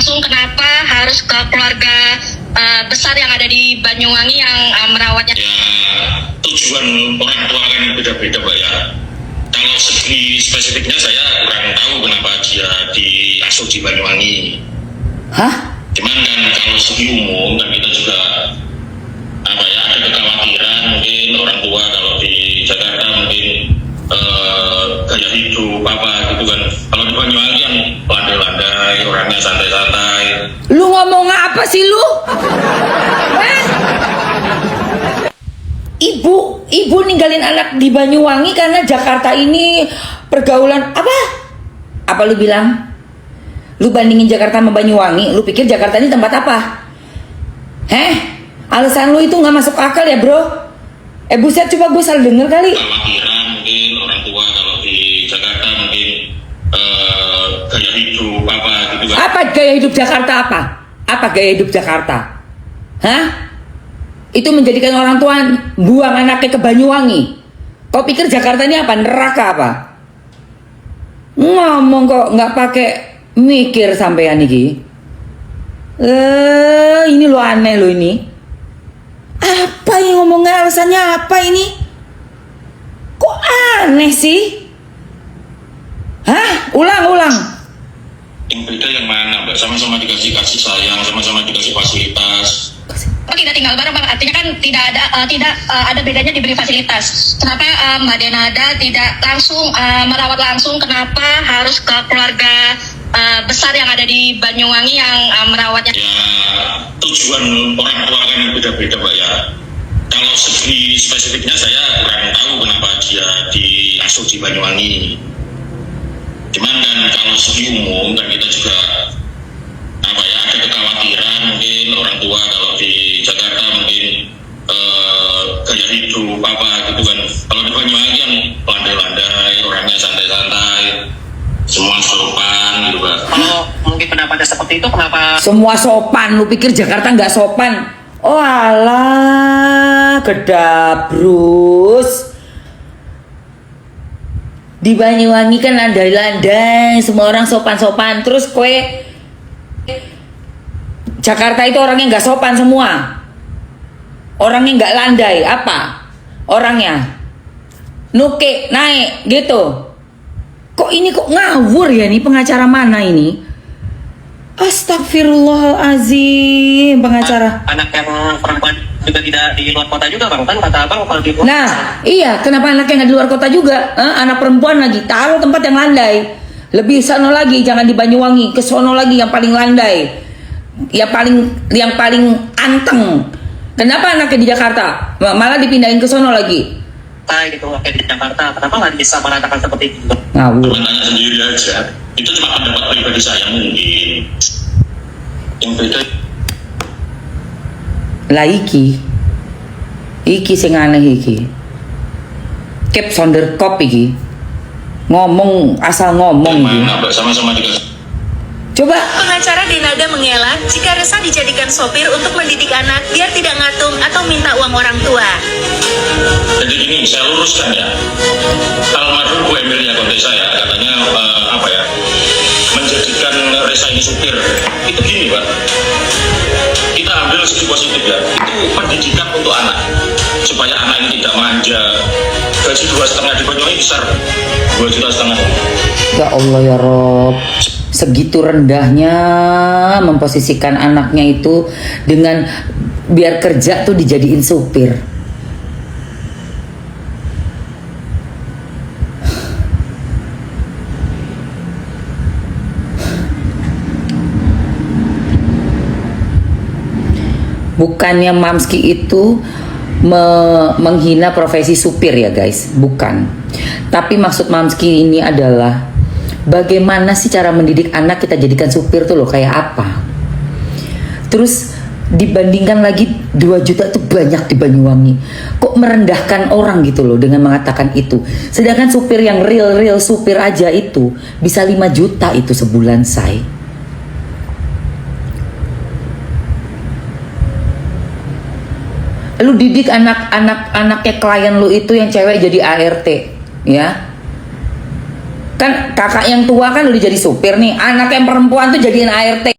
langsung kenapa harus ke keluarga besar yang ada di Banyuwangi yang merawatnya? Ya, tujuan orang tua kan beda-beda, Mbak ya. Kalau segi spesifiknya saya kurang tahu kenapa dia diasuh di Banyuwangi. Hah? Cuman kan kalau segi umum kan kita juga ada kekhawatiran mungkin orang tua kalau di Jakarta mungkin gaya hidup apa gitu kan. Kalau di Banyuwangi kan landai-landai, orangnya santai-santai. Lu ngomong apa sih lu? Ibu ninggalin anak di Banyuwangi karena Jakarta ini pergaulan apa? Apa lu bilang? Lu bandingin Jakarta sama Banyuwangi, lu pikir Jakarta ini tempat apa? Alasan lu itu nggak masuk akal ya, bro. Buset, coba gue salah denger kali. Kekhawatiran mungkin orang tua kalau di Jakarta mungkin gaya hidup apa gitu kan. Apa gaya hidup Jakarta apa? Apa gaya hidup Jakarta? Hah? Itu menjadikan orang tua buang anaknya ke Banyuwangi. Kau pikir Jakarta ini apa? Neraka apa? Ngomong kok nggak pakai mikir sampean iki. Ini lo aneh lo ini. Apa yang ngomongnya, alasannya apa ini? Kok aneh sih? Hah? Ulang. Yang beda yang mana, Mbak? Sama-sama dikasih kasih sayang, sama-sama dikasih fasilitas. Tidak tinggal bareng, Bang. Artinya kan tidak ada bedanya diberi fasilitas. Kenapa Mbak Denada tidak langsung merawat langsung? Kenapa harus ke keluarga besar yang ada di Banyuwangi yang merawatnya? Ya, tujuan orang tua kan beda-beda, Mbak ya. Kalau segi spesifiknya saya kurang tahu kenapa dia diasuh di Banyuwangi. Cuman kan kalau segi umum kan kita juga ada kekhawatiran mungkin orang tua kalau di Jakarta mungkin gaya hidup apa gitu kan. Kalau di Banyuwangi kan landai-landai, orangnya santai-santai, semua sopan gitu kan. Kalau mungkin pendapatnya seperti itu, kenapa Semua sopan, lu pikir Jakarta nggak sopan? Oh alah, kedabrus. Di Banyuwangi kan landai-landai, semua orang sopan-sopan. Terus kue Jakarta itu orangnya nggak sopan semua. Orangnya nggak landai, apa? Orangnya nuke, naik gitu. Kok ini kok ngawur ya nih, pengacara mana ini? Astagfirullahalazim, pengacara. anak yang perempuan juga tidak di luar kota juga, Bang? Kan kata Abang kalau di luar. Nah, iya, kenapa anaknya nggak di luar kota juga? Anak perempuan lagi, taruh tempat yang landai. Lebih sono lagi, jangan di Banyuwangi, ke sono lagi yang paling landai, yang paling anteng. Kenapa anaknya di Jakarta malah dipindahin ke sono lagi? Gitu, kayak di Jakarta, kenapa nggak bisa mengatakan seperti itu? Ngawur. Tanya sendiri aja. Itu cuma pendapat pribadi saya mungkin. Yang beda Lah iki sing aneh iki. Kep sonderkop iki. Ngomong asal ngomong iki. mana, Mbak? Sama-sama dikasih. Coba Pengacara Denada mengelak jika Resa dijadikan sopir untuk mendidik anak biar tidak ngatung atau minta uang orang tua. Jadi gini, saya luruskan ya. Almarhum Bu Emilia konte saya katanya menjadikan Resa ini supir. Itu gini, Pak. Kita ambil segi positif ya. Itu pendidikan untuk anak supaya anak ini tidak manja. Gaji 2,5 di Banyuwangi besar, 2,5 juta. ya Allah ya Rob, segitu rendahnya memposisikan anaknya itu dengan biar kerja tuh dijadiin supir. Bukannya Mamski itu menghina profesi supir ya guys, bukan. Tapi maksud Mamski ini adalah bagaimana sih cara mendidik anak kita jadikan supir tuh loh, kayak apa. Terus dibandingkan lagi 2 juta tuh banyak di Banyuwangi. Kok merendahkan orang gitu loh dengan mengatakan itu. Sedangkan supir yang real supir aja itu bisa 5 juta itu sebulan, say. Lu didik anaknya klien lu itu yang cewek jadi ART, ya kan. Kakak yang tua kan udah jadi supir nih, anak yang perempuan tuh jadiin ART.